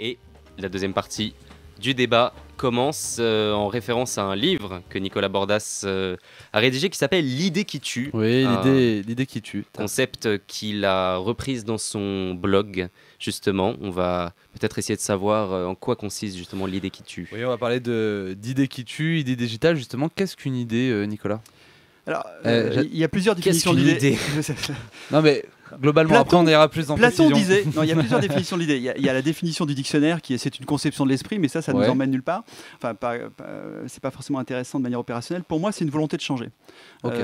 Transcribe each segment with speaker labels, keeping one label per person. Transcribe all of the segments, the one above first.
Speaker 1: Et la deuxième partie du débat commence en référence à un livre que Nicolas Bordas a rédigé qui s'appelle L'idée qui tue.
Speaker 2: Oui, l'idée qui tue.
Speaker 1: Concept qu'il a reprise dans son blog, justement. On va peut-être essayer de savoir en quoi consiste justement l'idée qui tue.
Speaker 2: Oui, on va parler d'idée qui tue, idée digitale, justement. Qu'est-ce qu'une idée, Nicolas ?
Speaker 3: Alors, il y a plusieurs définitions d'idée.
Speaker 2: Non, mais globalement, après, on ira plus en
Speaker 3: Platon
Speaker 2: précision.
Speaker 3: disait, non, il y a plusieurs définitions de l'idée. Il y a la définition du dictionnaire qui est c'est une conception de l'esprit, mais ça nous emmène nulle part. Enfin, c'est pas forcément intéressant de manière opérationnelle. Pour moi, c'est une volonté de changer.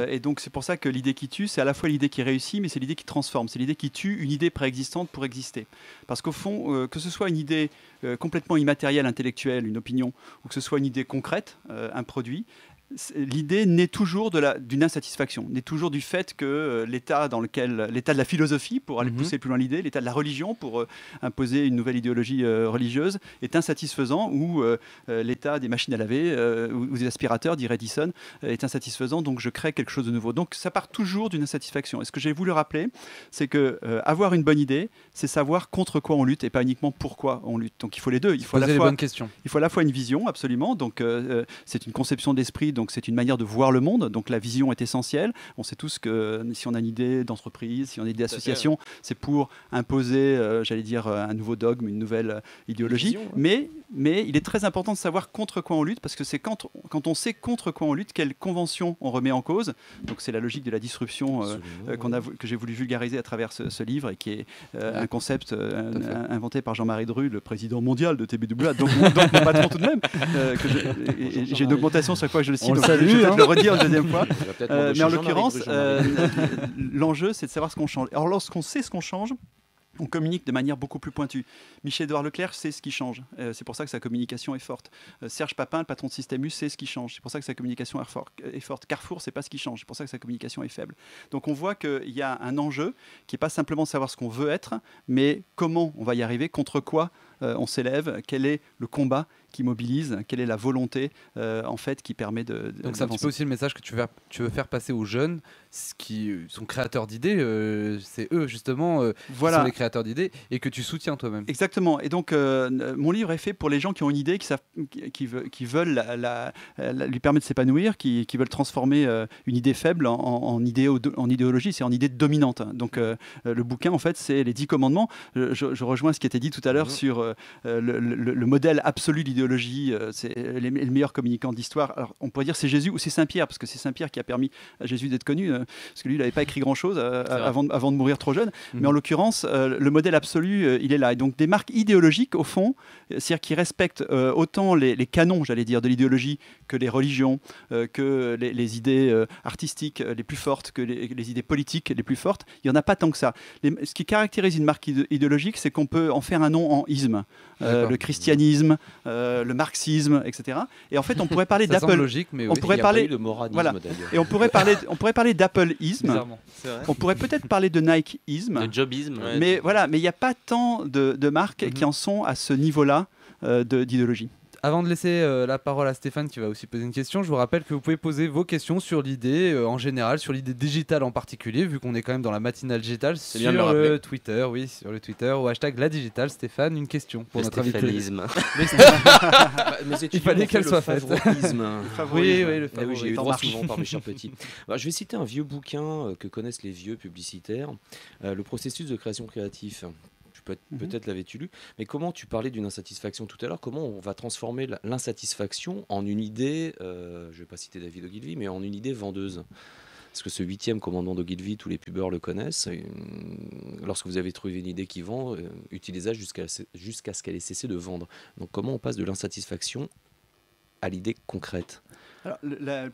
Speaker 3: Et donc, c'est pour ça que l'idée qui tue, c'est à la fois l'idée qui réussit, mais c'est l'idée qui transforme. C'est l'idée qui tue une idée préexistante pour exister. Parce qu'au fond, que ce soit une idée complètement immatérielle, intellectuelle, une opinion, ou que ce soit une idée concrète, un produit, l'idée naît toujours d'une insatisfaction, naît toujours du fait que l'état de la philosophie, pour aller pousser plus loin l'idée, l'état de la religion, pour imposer une nouvelle idéologie religieuse, est insatisfaisant, ou l'état des machines à laver ou des aspirateurs, dirait Edison, est insatisfaisant, donc je crée quelque chose de nouveau. Donc ça part toujours d'une insatisfaction. Et ce que j'ai voulu rappeler, c'est que avoir une bonne idée, c'est savoir contre quoi on lutte et pas uniquement pourquoi on lutte. Donc il faut les deux. Il faut
Speaker 2: poser les bonnes questions.
Speaker 3: Il faut à la fois une vision, absolument. Donc c'est une conception d'esprit. Donc c'est une manière de voir le monde, donc la vision est essentielle. On sait tous que si on a une idée d'entreprise, si on a une idée d'association, c'est pour imposer, j'allais dire, un nouveau dogme, une nouvelle idéologie. Vision, ouais. Mais il est très important de savoir contre quoi on lutte, parce que c'est quand on sait contre quoi on lutte, quelle convention on remet en cause. Donc c'est la logique de la disruption que j'ai voulu vulgariser à travers ce livre, et qui est un concept inventé par Jean-Marie Dru, le président mondial de TBWA, donc mon patron tout de même. J'ai une augmentation chaque fois que je le cite. Je vais peut-être le redire une deuxième fois. Mais en l'occurrence, l'enjeu, c'est de savoir ce qu'on change. Alors, lorsqu'on sait ce qu'on change, on communique de manière beaucoup plus pointue. Michel-Édouard Leclerc sait ce qui change. C'est pour ça que sa communication est forte. Serge Papin, le patron de Système U, sait ce qui change. C'est pour ça que sa communication est forte. Carrefour, c'est pas ce qui change. C'est pour ça que sa communication est faible. Donc on voit qu'il y a un enjeu qui n'est pas simplement de savoir ce qu'on veut être, mais comment on va y arriver, contre quoi on s'élève, quel est le combat qui mobilise, quelle est la volonté en fait qui permet de
Speaker 2: donc c'est un petit peu aussi le message que tu veux faire passer aux jeunes qui sont créateurs d'idées, c'est eux justement qui sont les créateurs d'idées, et que tu soutiens toi-même.
Speaker 3: Exactement. Et donc mon livre est fait pour les gens qui ont une idée, qui veulent lui permettre de s'épanouir, qui veulent transformer une idée faible en idéologie, c'est en idée dominante. Donc le bouquin en fait c'est les 10 commandements. Je rejoins ce qui était dit tout à l'heure sur le modèle absolu de l'idéologie, c'est le meilleur communicant d'histoire. Alors on pourrait dire c'est Jésus ou c'est Saint-Pierre, parce que c'est Saint-Pierre qui a permis à Jésus d'être connu, parce que lui il n'avait pas écrit grand-chose avant de mourir trop jeune. Mais en l'occurrence, le modèle absolu, il est là. Et donc des marques idéologiques au fond, c'est-à-dire qui respectent autant les canons, j'allais dire, de l'idéologie que les religions, que les idées artistiques les plus fortes, que les idées politiques les plus fortes. Il n'y en a pas tant que ça. Ce qui caractérise une marque idéologique, c'est qu'on peut en faire un nom en isme. Le christianisme, le marxisme, etc. Et en fait, on pourrait parler d'Apple.
Speaker 2: Logique, mais
Speaker 3: on pourrait parler
Speaker 4: le moranisme,
Speaker 3: voilà. Et on pourrait parler d'Apple-isme. On pourrait peut-être parler de Nike-isme.
Speaker 1: De jobisme.
Speaker 3: Mais voilà, mais il n'y a pas tant de marques qui en sont à ce niveau-là d'idéologie.
Speaker 2: Avant de laisser la parole à Stéphane qui va aussi poser une question, je vous rappelle que vous pouvez poser vos questions sur l'idée en général, sur l'idée digitale en particulier, vu qu'on est quand même dans la matinale digitale, sur le Twitter, au hashtag la digitale. Stéphane, une question pour notre invité.
Speaker 4: Mais
Speaker 2: il fallait qu'elle soit faite.
Speaker 4: Oui,
Speaker 3: le
Speaker 4: oui, j'ai eu droit souvent par mes chers petits. Je vais citer un vieux bouquin que connaissent les vieux publicitaires, Le processus de création créatif. Peut-être l'avais-tu lu, mais comment tu parlais d'une insatisfaction tout à l'heure, comment on va transformer l'insatisfaction en une idée, je ne vais pas citer David Ogilvy, mais en une idée vendeuse. Parce que ce 8e commandant d'Ogilvy, tous les pubeurs le connaissent. Lorsque vous avez trouvé une idée qui vend, utilisez-la jusqu'à ce qu'elle ait cessé de vendre. Donc comment on passe de l'insatisfaction à l'idée concrète ?
Speaker 3: Alors,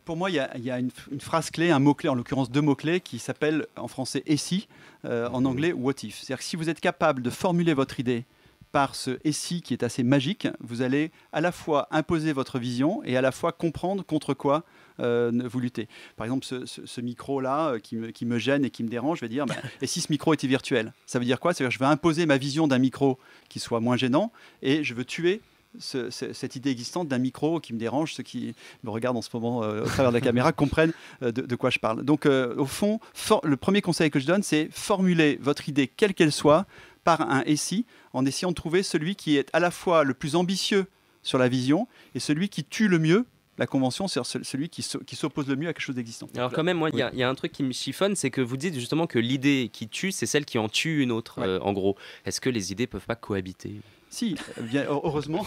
Speaker 3: pour moi, il y a une phrase clé, un mot-clé, en l'occurrence 2 mots-clés, qui s'appellent en français « et si », en anglais « what if ». C'est-à-dire que si vous êtes capable de formuler votre idée par ce « et si » qui est assez magique, vous allez à la fois imposer votre vision et à la fois comprendre contre quoi vous luttez. Par exemple, ce micro-là qui me gêne et qui me dérange, je vais dire, et si ce micro était virtuel ? Ça veut dire quoi ? C'est-à-dire que je vais imposer ma vision d'un micro qui soit moins gênant, et je veux tuer cette idée existante d'un micro qui me dérange. Ceux qui me regardent en ce moment au travers de la caméra comprennent de quoi je parle. Donc, au fond, le premier conseil que je donne, c'est formuler votre idée, quelle qu'elle soit, par un SI, en essayant de trouver celui qui est à la fois le plus ambitieux sur la vision et celui qui tue le mieux la convention, c'est celui qui s'oppose le mieux à quelque chose d'existant.
Speaker 1: Alors quand même, moi, il y a un truc qui me chiffonne, c'est que vous dites justement que l'idée qui tue, c'est celle qui en tue une autre, en gros. Est-ce que les idées peuvent pas cohabiter ?
Speaker 3: Si, bien, heureusement.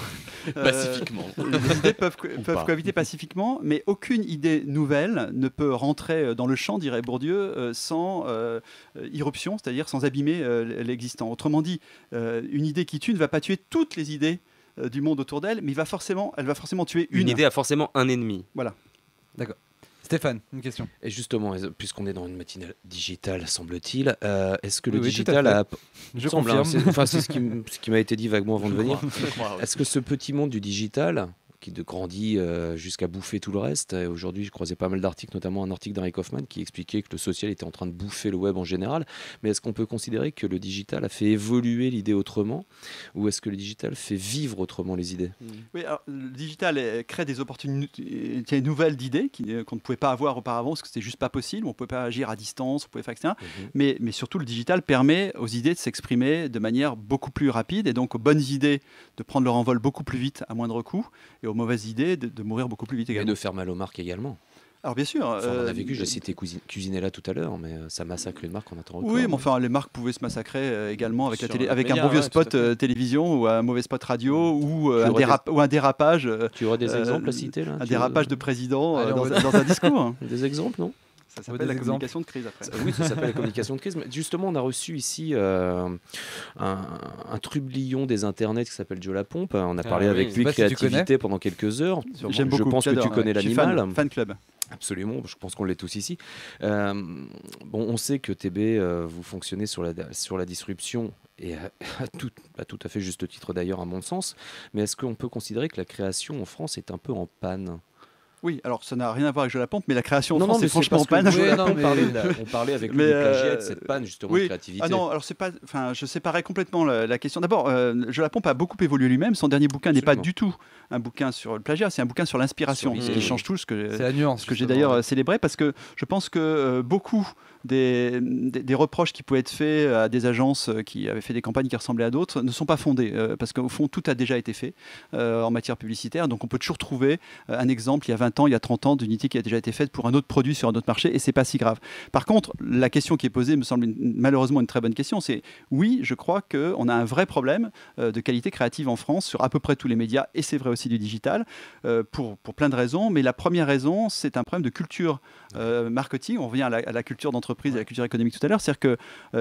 Speaker 4: Pacifiquement.
Speaker 3: Les idées peuvent cohabiter pacifiquement, mais aucune idée nouvelle ne peut rentrer dans le champ, dirait Bourdieu, sans irruption, c'est-à-dire sans abîmer l'existant. Autrement dit, une idée qui tue ne va pas tuer toutes les idées du monde autour d'elle, mais elle va forcément tuer une.
Speaker 1: Une idée a forcément un ennemi.
Speaker 3: Voilà.
Speaker 2: D'accord. Stéphane, une question.
Speaker 4: Et justement, puisqu'on est dans une matinale digitale, semble-t-il, est-ce que le digital a...
Speaker 2: Je confirme.
Speaker 4: C'est ce qui m'a été dit vaguement avant de venir. Est-ce que ce petit monde du digital, qui grandit jusqu'à bouffer tout le reste, et aujourd'hui je croisais pas mal d'articles, notamment un article d'Henry Kaufman qui expliquait que le social était en train de bouffer le web en général, mais est-ce qu'on peut considérer que le digital a fait évoluer l'idée autrement, ou est-ce que le digital fait vivre autrement les idées ?
Speaker 3: Oui, alors, le digital crée des opportunités nouvelles d'idées qu'on ne pouvait pas avoir auparavant, parce que c'était juste pas possible, on ne pouvait pas agir à distance, on pouvait faire, etc. Mais surtout, le digital permet aux idées de s'exprimer de manière beaucoup plus rapide, et donc aux bonnes idées de prendre leur envol beaucoup plus vite à moindre coût, et aux mauvaises idées de mourir beaucoup plus vite également.
Speaker 4: Et de faire mal aux marques également.
Speaker 3: Alors bien sûr.
Speaker 4: Enfin, on a vécu, j'ai cité Cuisinella tout à l'heure, mais ça massacre une marque en attendant.
Speaker 3: Oui, mais enfin, les marques pouvaient se massacrer également avec, avec un bon vieux spot télévision ou un mauvais spot radio ou un dérapage.
Speaker 4: Tu aurais des exemples à citer là ?
Speaker 3: Un dérapage de président dans un discours.
Speaker 4: Des exemples, non ?
Speaker 3: Ça s'appelle la communication de crise après.
Speaker 4: Oui, ça s'appelle la communication de crise. Mais justement, on a reçu ici un trublion des internets qui s'appelle Joe Lapompe. On a parlé avec lui de créativité pendant quelques heures.
Speaker 3: J'aime beaucoup.
Speaker 4: Je pense que tu connais l'animal.
Speaker 3: Fan club.
Speaker 4: Absolument, je pense qu'on l'est tous ici. On sait que TB, vous fonctionnez sur la disruption, et à tout à fait juste titre d'ailleurs à mon sens, mais est-ce qu'on peut considérer que la création en France est un peu en panne ?
Speaker 3: Oui, alors ça n'a rien à voir avec Joe Lapompe, mais la création en France est franchement en panne.
Speaker 4: On parlait avec lui du plagiat de cette panne justement de créativité.
Speaker 3: Ah non, alors c'est pas, je séparais complètement la question. D'abord, Joe Lapompe a beaucoup évolué lui-même. Son dernier bouquin n'est pas du tout un bouquin sur le plagiat, c'est un bouquin sur l'inspiration, ce qui change tout. C'est la nuance. Ce que j'ai d'ailleurs célébré, parce que je pense que beaucoup des reproches qui pouvaient être faits à des agences qui avaient fait des campagnes qui ressemblaient à d'autres ne sont pas fondés, parce qu'au fond tout a déjà été fait en matière publicitaire, donc on peut toujours trouver un exemple il y a 20 ans, il y a 30 ans d'unité qui a déjà été faite pour un autre produit sur un autre marché, et c'est pas si grave. Par contre, la question qui est posée me semble malheureusement une très bonne question, c'est oui, je crois qu'on a un vrai problème de qualité créative en France sur à peu près tous les médias, et c'est vrai aussi du digital, pour plein de raisons, mais la première raison, c'est un problème de culture marketing. On revient à la culture d'entreprise et à la culture économique tout à l'heure, c'est-à-dire que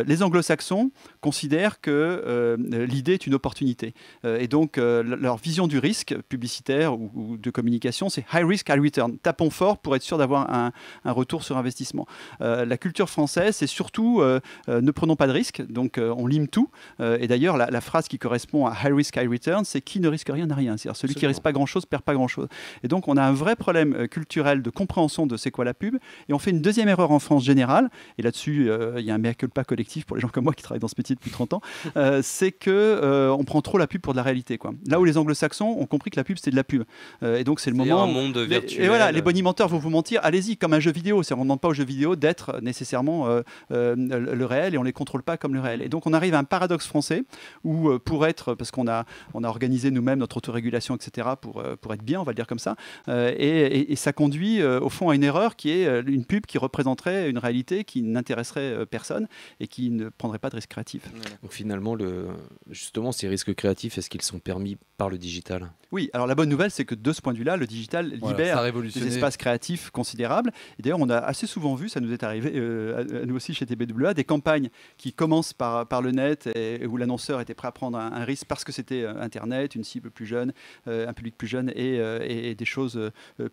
Speaker 3: les anglo-saxons considèrent que l'idée est une opportunité, et donc leur vision du risque publicitaire ou de communication, c'est high risk, high return. Tapons fort pour être sûr d'avoir un retour sur investissement. La culture française, c'est surtout ne prenons pas de risques, donc on lime tout, et d'ailleurs la phrase qui correspond à high risk, high return, c'est qui ne risque rien n'a rien, c'est-à-dire celui qui risque pas grand-chose perd pas grand-chose. Et donc on a un vrai problème culturel de compréhension de c'est quoi la pub, et on fait une deuxième erreur en France générale, et là-dessus il y a un mea culpa collectif pour les gens comme moi qui travaillent dans ce métier depuis 30 ans, c'est que on prend trop la pub pour de la réalité, quoi. Là où les anglo-saxons ont compris que la pub c'est de la pub, et donc c'est le moment
Speaker 1: un monde virtuel.
Speaker 3: Et voilà, les bonimenteurs vont vous mentir, allez-y, comme un jeu vidéo, on ne demande pas aux jeux vidéo d'être nécessairement le réel, et on ne les contrôle pas comme le réel. Et donc on arrive à un paradoxe français où parce qu'on a organisé nous-mêmes notre autorégulation, etc., pour être bien, on va le dire comme ça, et ça conduit au fond à une erreur qui est une pub qui représenterait une réalité qui n'intéresserait personne et qui ne prendrait pas de risque créatif.
Speaker 4: Donc finalement, justement, ces risques créatifs, est-ce qu'ils sont permis par le digital ?
Speaker 3: Oui, alors la bonne nouvelle, c'est que de ce point de vue-là, le digital libère des espaces créatifs considérables. Et d'ailleurs, on a assez souvent vu, ça nous est arrivé, à nous aussi chez TBWA, des campagnes qui commencent par le net et où l'annonceur était prêt à prendre un risque parce que c'était Internet, une cible plus jeune, un public plus jeune et des choses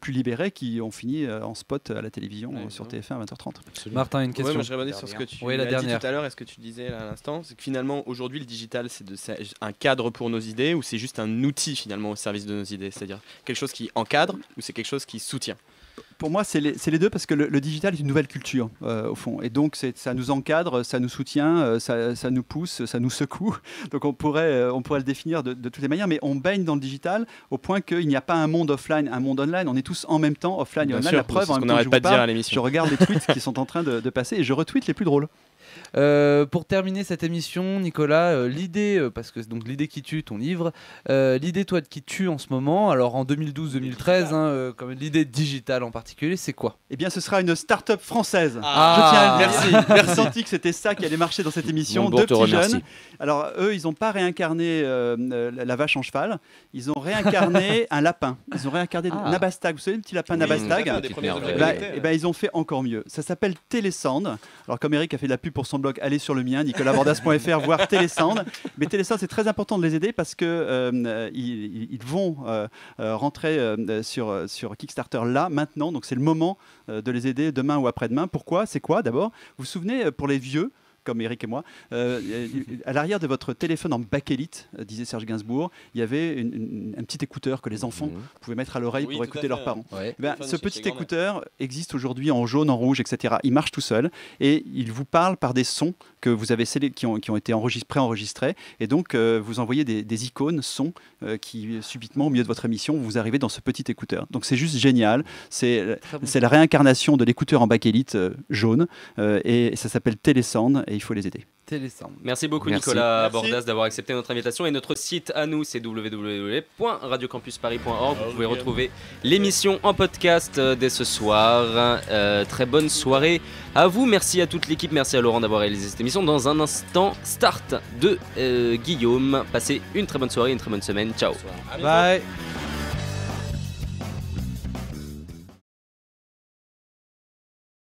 Speaker 3: plus libérées qui ont fini en spot à la télévision sur TF1 à 20h30.
Speaker 2: Absolument. Martin, une question.
Speaker 5: Moi, je rebondis sur ce que tu as dit tout à l'heure et ce que tu disais à l'instant, c'est que finalement, aujourd'hui, le digital, c'est un cadre pour nos idées ou c'est juste un outil finalement au service de nos idées, c'est-à-dire quelque chose qui encadre ou c'est quelque chose qui soutient?
Speaker 3: Pour moi, c'est les deux parce que le digital est une nouvelle culture au fond. Et donc, ça nous encadre, ça nous soutient, ça nous pousse, ça nous secoue. Donc, on pourrait le définir de toutes les manières, mais on baigne dans le digital au point qu'il n'y a pas un monde offline, un monde online. On est tous en même temps, offline et online. La preuve, en même temps, je regarde les tweets qui sont en train de passer et je retweete les plus drôles.
Speaker 2: Pour terminer cette émission, Nicolas, l'idée, parce que donc l'idée qui tue, ton livre, l'idée toi qui tue en ce moment, alors en 2012-2013, comme l'idée digitale en particulier, c'est quoi?
Speaker 3: Eh bien, ce sera une start-up française.
Speaker 5: Je tiens à le dire.
Speaker 3: Merci. J'ai senti que c'était ça qui allait marcher dans cette émission. Deux petits jeunes. Alors eux, ils n'ont pas réincarné la vache en cheval. Ils ont réincarné un lapin. Ils ont réincarné Nabastag. Vous savez, le petit lapin Nabastag. Ils ont fait encore mieux. Ça s'appelle Télésound. Alors comme Eric a fait de la pub pour son blog, allez sur le mien, nicolabordas.fr, voir Télésound. Mais Télésound, c'est très important de les aider parce que ils vont rentrer sur Kickstarter là, maintenant. Donc c'est le moment de les aider demain ou après-demain. Pourquoi? C'est quoi d'abord? Vous vous souvenez, pour les vieux, comme Eric et moi, à l'arrière de votre téléphone en bakélite, disait Serge Gainsbourg, il y avait un petit écouteur que les enfants pouvaient mettre à l'oreille pour écouter leurs parents. Ouais. Ce petit écouteur existe aujourd'hui en jaune, en rouge, etc. Il marche tout seul et il vous parle par des sons que vous avez qui ont été préenregistrés. Et donc, vous envoyez des icônes, sons, qui subitement, au milieu de votre émission, vous arrivez dans ce petit écouteur. Donc, c'est juste génial. C'est la réincarnation de l'écouteur en bakélite jaune et ça s'appelle Télésound. Et il faut les aider.
Speaker 2: Télésound.
Speaker 1: Merci beaucoup Nicolas Bordas d'avoir accepté notre invitation et notre site à nous c'est www.radiocampusparis.org. Vous pouvez retrouver l'émission en podcast dès ce soir. Très bonne soirée à vous, merci à toute l'équipe, merci à Laurent d'avoir réalisé cette émission. Dans un instant, start de Guillaume. Passez une très bonne soirée, une très bonne semaine, ciao.
Speaker 2: Bye.